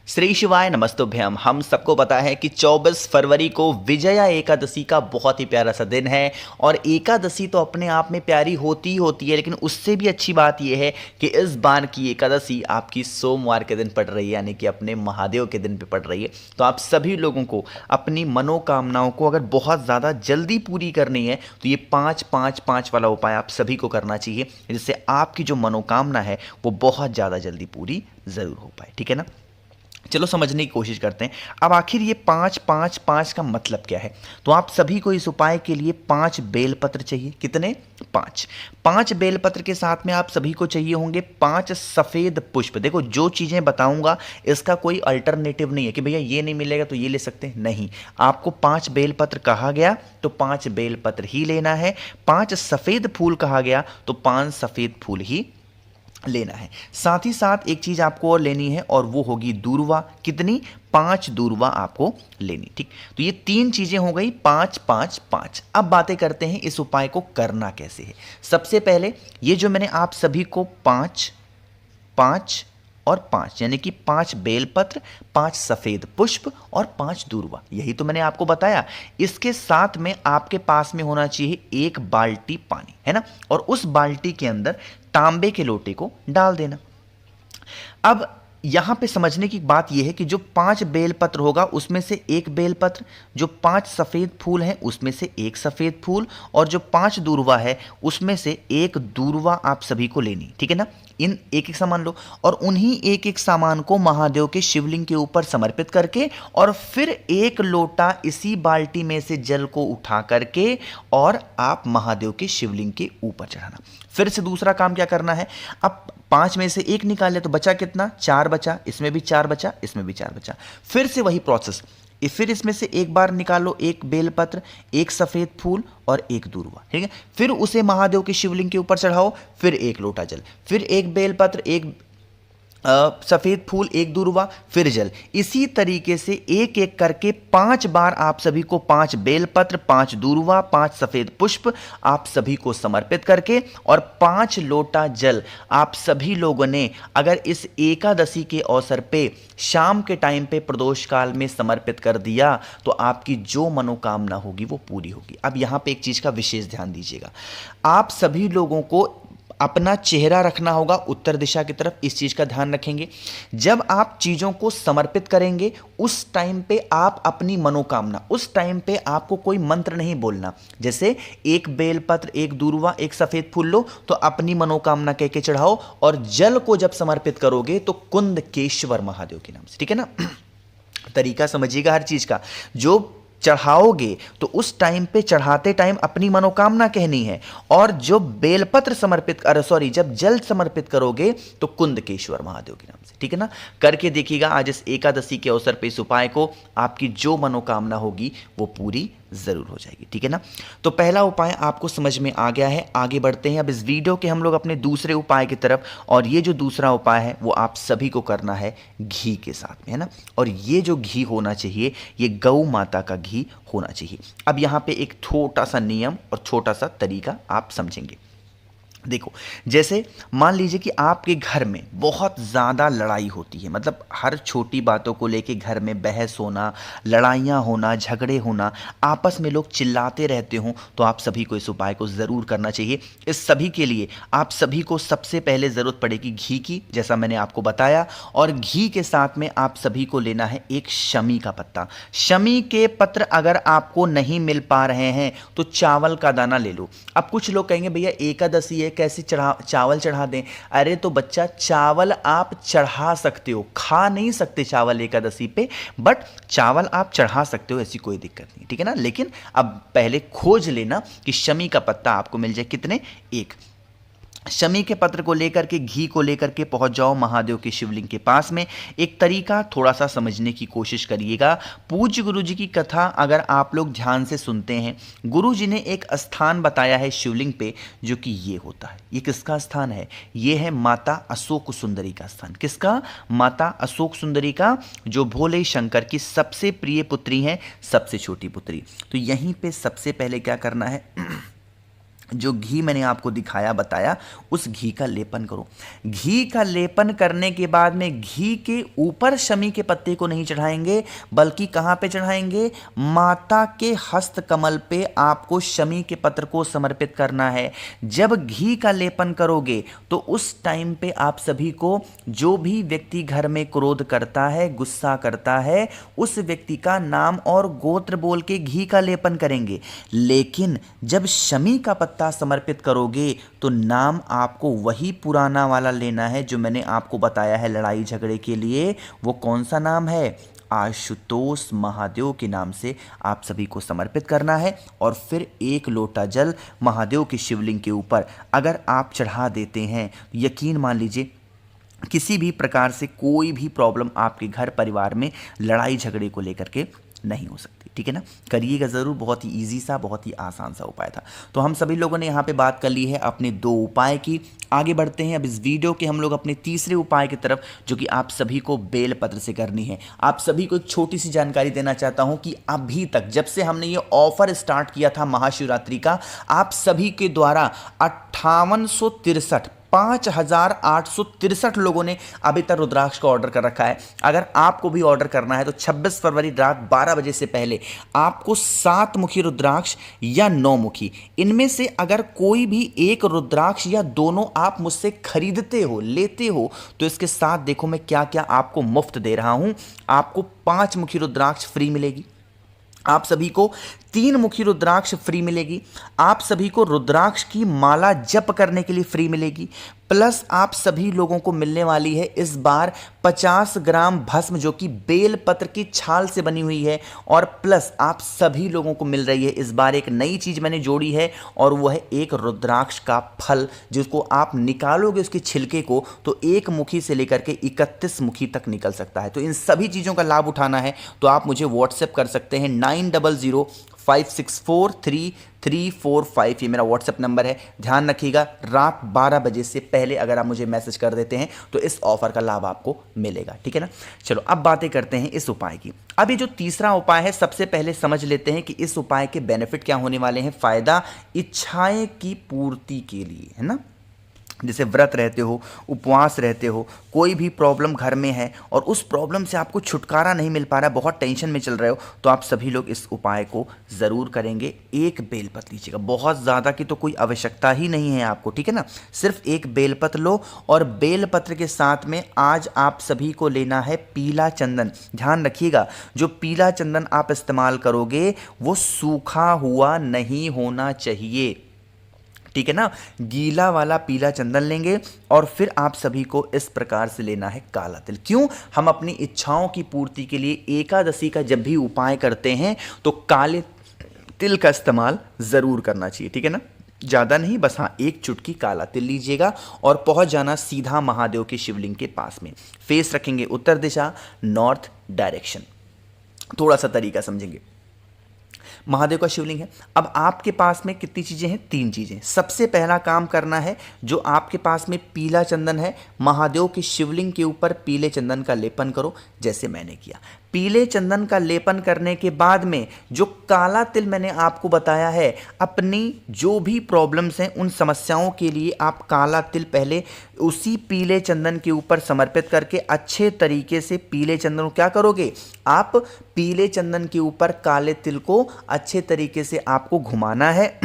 श्री शिवाय नमस्तुभ्यम। हम सबको पता है कि 24 फरवरी को विजया एकादशी का बहुत ही प्यारा सा दिन है। और एकादशी तो अपने आप में प्यारी होती ही होती है, लेकिन उससे भी अच्छी बात यह है कि इस बार की एकादशी आपकी सोमवार के दिन पड़ रही है, यानी कि अपने महादेव के दिन पे पड़ रही है। तो आप सभी लोगों को अपनी मनोकामनाओं को अगर बहुत ज़्यादा जल्दी पूरी करनी है तो ये 5-5-5 वाला उपाय आप सभी को करना चाहिए, जिससे आपकी जो मनोकामना है वो बहुत ज़्यादा जल्दी पूरी ज़रूर हो पाए। ठीक है ना। चलो समझने की कोशिश करते हैं। अब आखिर ये 5-5-5 का मतलब क्या है। तो आप सभी को इस उपाय के लिए 5 बेलपत्र चाहिए। कितने? 5 बेलपत्र के साथ में आप सभी को चाहिए होंगे 5 सफ़ेद पुष्प। देखो, जो चीज़ें बताऊंगा इसका कोई अल्टरनेटिव नहीं है कि भैया ये नहीं मिलेगा तो ये ले सकते हैं, नहीं। आपको 5 बेलपत्र कहा गया तो 5 बेलपत्र ही लेना है। 5 सफ़ेद फूल कहा गया तो 5 सफ़ेद फूल ही लेना है। साथ ही साथ एक चीज आपको और लेनी है और वो होगी दूर्वा। कितनी? 5 दूर्वा आपको लेनी। ठीक, तो ये 3 चीजें हो गई। 5-5-5। अब बातें करते हैं इस उपाय को करना कैसे है। सबसे पहले ये जो मैंने आप सभी को 5-5 और 5 यानी कि 5 बेलपत्र, 5 सफेद पुष्प और 5 दूर्वा, यही तो मैंने आपको बताया। इसके साथ में आपके पास में होना चाहिए 1 बाल्टी पानी, है ना। और उस बाल्टी के अंदर तांबे के लोटे को डाल देना। अब यहां पे समझने की बात यह है कि जो 5 बेलपत्र होगा उसमें से 1 बेलपत्र, जो 5 सफेद फूल हैं उसमें से 1 सफेद फूल, और जो 5 दूर्वा है उसमें से 1 दूर्वा आप सभी को लेनी। ठीक है ना। इन एक एक सामान लो और उन्हीं एक एक सामान को महादेव के शिवलिंग के ऊपर समर्पित करके और फिर 1 लोटा इसी बाल्टी में से जल को उठा करके और आप महादेव के शिवलिंग के ऊपर चढ़ाना। फिर से दूसरा काम क्या करना है। अब 5 में से 1 निकाले तो बचा कितना? 4 बचा। इसमें भी 4 बचा, इसमें भी 4 बचा। फिर से वही प्रोसेस। फिर इसमें से एक बार निकालो 1 बेलपत्र, 1 सफेद फूल और 1 दूर्वा। ठीक है। फिर उसे महादेव के शिवलिंग के ऊपर चढ़ाओ, फिर 1 लोटा जल, फिर 1 बेलपत्र, 1 सफेद फूल, 1 दूर्वा, फिर जल। इसी तरीके से एक एक करके 5 बार आप सभी को 5 बेलपत्र, 5 दूर्वा, 5 सफेद पुष्प आप सभी को समर्पित करके और 5 लोटा जल आप सभी लोगों ने अगर इस एकादशी के अवसर पे शाम के टाइम पे प्रदोष काल में समर्पित कर दिया तो आपकी जो मनोकामना होगी वो पूरी होगी। अब यहां पे एक चीज का विशेष ध्यान दीजिएगा। आप सभी लोगों को अपना चेहरा रखना होगा उत्तर दिशा की तरफ। इस चीज का ध्यान रखेंगे। जब आप चीजों को समर्पित करेंगे उस टाइम पे आप अपनी मनोकामना, उस टाइम पे आपको कोई मंत्र नहीं बोलना। जैसे 1 बेलपत्र, 1 दूर्वा, 1 सफेद फूल लो तो अपनी मनोकामना कह के चढ़ाओ और जल को जब समर्पित करोगे तो कुंदकेश्वर महादेव के नाम से। ठीक है ना। तरीका समझिएगा हर चीज का। जो चढ़ाओगे तो उस टाइम पे चढ़ाते टाइम अपनी मनोकामना कहनी है, और जो बेलपत्र समर्पित जब जल समर्पित करोगे तो कुंदकेश्वर महादेव के नाम से। ठीक है ना। करके देखिएगा आज इस एकादशी के अवसर पे इस उपाय को, आपकी जो मनोकामना होगी वो पूरी जरूर हो जाएगी। ठीक है ना। तो पहला उपाय आपको समझ में आ गया है। आगे बढ़ते हैं अब इस वीडियो के हम लोग अपने दूसरे उपाय की तरफ, और ये जो दूसरा उपाय है वो आप सभी को करना है घी के साथ में, है ना। और ये जो घी होना चाहिए ये गौ माता का घी होना चाहिए। अब यहां पे एक छोटा सा नियम और छोटा सा तरीका आप समझेंगे। देखो, जैसे मान लीजिए कि आपके घर में बहुत ज़्यादा लड़ाई होती है, मतलब हर छोटी बातों को लेके घर में बहस होना, लड़ाइयाँ होना, झगड़े होना, आपस में लोग चिल्लाते रहते हों, तो आप सभी को इस उपाय को ज़रूर करना चाहिए। इस सभी के लिए आप सभी को सबसे पहले ज़रूरत पड़ेगी घी की, जैसा मैंने आपको बताया। और घी के साथ में आप सभी को लेना है एक शमी का पत्ता। शमी के पत्र अगर आपको नहीं मिल पा रहे हैं तो चावल का दाना ले लो। अब कुछ लोग कहेंगे भैया एकादशी है, कैसे चावल चढ़ा दें। अरे तो बच्चा, चावल आप चढ़ा सकते हो, खा नहीं सकते चावल एकादशी पे, बट चावल आप चढ़ा सकते हो, ऐसी कोई दिक्कत नहीं। ठीक है ना। लेकिन अब पहले खोज लेना कि शमी का पत्ता आपको मिल जाए। कितने? 1। शमी के पत्र को लेकर के, घी को लेकर के पहुंच जाओ महादेव के शिवलिंग के पास में। एक तरीका थोड़ा सा समझने की कोशिश करिएगा। पूज्य गुरु जी की कथा अगर आप लोग ध्यान से सुनते हैं, गुरु जी ने एक स्थान बताया है शिवलिंग पे जो कि ये होता है। ये किसका स्थान है? ये है माता अशोक सुंदरी का स्थान। किसका? माता अशोक सुंदरी का, जो भोले शंकर की सबसे प्रिय पुत्री हैं, सबसे छोटी पुत्री। तो यहीं पे सबसे पहले क्या करना है जो घी मैंने आपको दिखाया बताया, उस घी का लेपन करो। घी का लेपन करने के बाद में घी के ऊपर शमी के पत्ते को नहीं चढ़ाएंगे, बल्कि कहाँ पे चढ़ाएंगे? माता के हस्त कमल पे आपको शमी के पत्र को समर्पित करना है। जब घी का लेपन करोगे तो उस टाइम पे आप सभी को, जो भी व्यक्ति घर में क्रोध करता है, गुस्सा करता है, उस व्यक्ति का नाम और गोत्र बोल के घी का लेपन करेंगे। लेकिन जब शमी का पत्ता समर्पित करोगे तो नाम आपको वही पुराना वाला लेना है जो मैंने आपको बताया है लड़ाई झगड़े के लिए। वो कौन सा नाम है? आशुतोष महादेव के नाम से आप सभी को समर्पित करना है। और फिर 1 लोटा जल महादेव की शिवलिंग के ऊपर अगर आप चढ़ा देते हैं, यकीन मान लीजिए किसी भी प्रकार से कोई भी प्रॉब्लम आपके घर परिवार में लड़ाई झगड़े को लेकर के नहीं हो सकती। ठीक है ना? करिएगा ज़रूर। बहुत ही इजी सा, बहुत ही आसान सा उपाय था। तो हम सभी लोगों ने यहाँ पे बात कर ली है अपने 2 उपाय की। आगे बढ़ते हैं अब इस वीडियो के हम लोग अपने तीसरे उपाय की तरफ, जो कि आप सभी को बेलपत्र से करनी है। आप सभी को एक छोटी सी जानकारी देना चाहता हूँ कि अभी तक जब से हमने ये ऑफर स्टार्ट किया था महाशिवरात्रि का, आप सभी के द्वारा 5863 लोगों ने अभी तक रुद्राक्ष का ऑर्डर कर रखा है। अगर आपको भी ऑर्डर करना है तो 26 फरवरी रात 12 बजे से पहले आपको 7 मुखी रुद्राक्ष या 9 मुखी, इनमें से अगर कोई भी एक रुद्राक्ष या दोनों आप मुझसे खरीदते हो, लेते हो, तो इसके साथ देखो मैं क्या क्या आपको मुफ्त दे रहा हूं। आपको 5 मुखी रुद्राक्ष फ्री मिलेगी, आप सभी को 3 मुखी रुद्राक्ष फ्री मिलेगी, आप सभी को रुद्राक्ष की माला जप करने के लिए फ्री मिलेगी, प्लस आप सभी लोगों को मिलने वाली है इस बार 50 ग्राम भस्म जो कि बेलपत्र की छाल से बनी हुई है। और प्लस आप सभी लोगों को मिल रही है इस बार एक नई चीज मैंने जोड़ी है, और वो है एक रुद्राक्ष का फल, जिसको आप निकालोगे उसके छिलके को तो 1 मुखी से लेकर के 31 मुखी तक निकल सकता है। तो इन सभी चीजों का लाभ उठाना है तो आप मुझे व्हाट्सएप कर सकते हैं 9005643345। ये मेरा व्हाट्सएप नंबर है। ध्यान रखिएगा, रात 12 बजे से पहले अगर आप मुझे मैसेज कर देते हैं तो इस ऑफर का लाभ आपको मिलेगा। ठीक है ना? चलो अब बातें करते हैं इस उपाय की। अब ये जो तीसरा उपाय है, सबसे पहले समझ लेते हैं कि इस उपाय के बेनिफिट क्या होने वाले हैं। फायदा इच्छाएं की पूर्ति के लिए, है ना? जैसे व्रत रहते हो, उपवास रहते हो, कोई भी प्रॉब्लम घर में है और उस प्रॉब्लम से आपको छुटकारा नहीं मिल पा रहा, बहुत टेंशन में चल रहे हो, तो आप सभी लोग इस उपाय को ज़रूर करेंगे। 1 बेलपत्र लीजिएगा, बहुत ज़्यादा की तो कोई आवश्यकता ही नहीं है आपको। ठीक है ना? सिर्फ 1 बेलपत्र लो, और बेलपत्र के साथ में आज आप सभी को लेना है पीला चंदन। ध्यान रखिएगा, जो पीला चंदन आप इस्तेमाल करोगे वो सूखा हुआ नहीं होना चाहिए। ठीक है ना? गीला वाला पीला चंदन लेंगे, और फिर आप सभी को इस प्रकार से लेना है काला तिल। क्यों? हम अपनी इच्छाओं की पूर्ति के लिए एकादशी का जब भी उपाय करते हैं तो काले तिल का इस्तेमाल जरूर करना चाहिए। ठीक है ना? ज़्यादा नहीं, बस हाँ 1 चुटकी काला तिल लीजिएगा और पहुंच जाना सीधा महादेव के शिवलिंग के पास में। फेस रखेंगे उत्तर दिशा, नॉर्थ डायरेक्शन। थोड़ा सा तरीका समझेंगे। महादेव का शिवलिंग है। अब आपके पास में कितनी चीज़ें हैं? 3 चीज़ें। सबसे पहला काम करना है, जो आपके पास में पीला चंदन है, महादेव के शिवलिंग के ऊपर पीले चंदन का लेपन करो, जैसे मैंने किया। पीले चंदन का लेपन करने के बाद में जो काला तिल मैंने आपको बताया है, अपनी जो भी प्रॉब्लम्स हैं उन समस्याओं के लिए आप काला तिल पहले उसी पीले चंदन के ऊपर समर्पित करके अच्छे तरीके से पीले चंदन को क्या करोगे? आप पीले चंदन के ऊपर काले तिल को अच्छे तरीके से आपको घुमाना है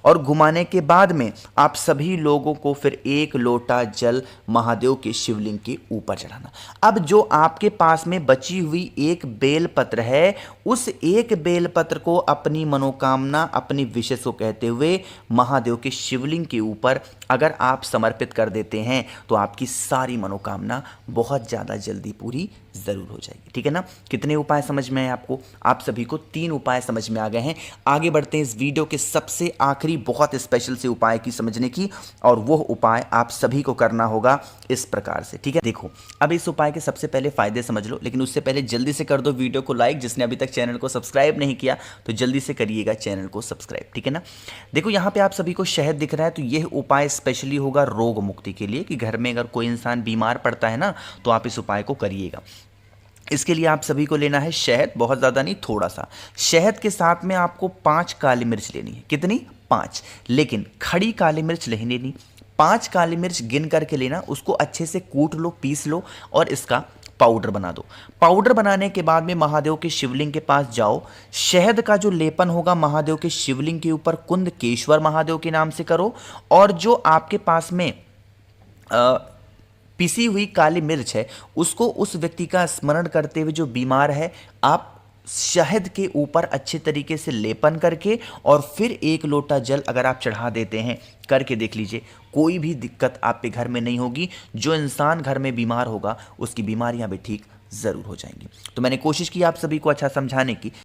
और घुमाने के बाद में आप सभी लोगों को फिर 1 लोटा जल महादेव के शिवलिंग के ऊपर चढ़ाना। अब जो आपके पास में बची हुई 1 बेलपत्र है, उस 1 बेलपत्र को अपनी मनोकामना, अपनी विशेष को कहते हुए महादेव के शिवलिंग के ऊपर अगर आप समर्पित कर देते हैं तो आपकी सारी मनोकामना बहुत ज़्यादा जल्दी पूरी ज़रूर हो जाएगी। ठीक है ना? कितने उपाय समझ में आए आपको? आप सभी को 3 उपाय समझ में आ गए हैं। आगे बढ़ते हैं इस वीडियो के सबसे आखिरी बहुत स्पेशल से उपाय की समझने की, और वो उपाय आप सभी को करना होगा इस प्रकार से। ठीक है? देखो, अब इस उपाय के सबसे पहले फायदे समझ लो, लेकिन उससे पहले जल्दी से कर दो वीडियो को लाइक। जिसने अभी तक चैनल को सब्सक्राइब नहीं किया तो जल्दी से करिएगा चैनल को सब्सक्राइब। ठीक है ना? देखो, यहाँ पे आप सभी को शहद दिख रहा है, तो यह उपाय स्पेशली होगा रोग मुक्ति के लिए, कि घर में अगर कोई इंसान बीमार पड़ता है ना, तो आप इस उपाय को करिएगा। इसके लिए आप सभी को लेना है शहद, बहुत ज़्यादा नहीं, थोड़ा सा। शहद के साथ में आपको 5 काली मिर्च लेनी है। कितनी? 5। लेकिन खड़ी काली मिर्च नहीं लेनी, 5 काली मिर्च गिन करके लेना, उसको अच्छे से कूट लो, पीस लो और इसका पाउडर बना दो। पाउडर बनाने के बाद में महादेव के शिवलिंग के पास जाओ, शहद का जो लेपन होगा महादेव के शिवलिंग के ऊपर कुंदकेश्वर महादेव के नाम से करो, और जो आपके पास में पिसी हुई काली मिर्च है उसको उस व्यक्ति का स्मरण करते हुए, जो बीमार है, आप शहद के ऊपर अच्छे तरीके से लेपन करके और फिर 1 लोटा जल अगर आप चढ़ा देते हैं, करके देख लीजिए, कोई भी दिक्कत आपके घर में नहीं होगी। जो इंसान घर में बीमार होगा उसकी बीमारियां भी ठीक ज़रूर हो जाएंगी। तो मैंने कोशिश की आप सभी को अच्छा समझाने की।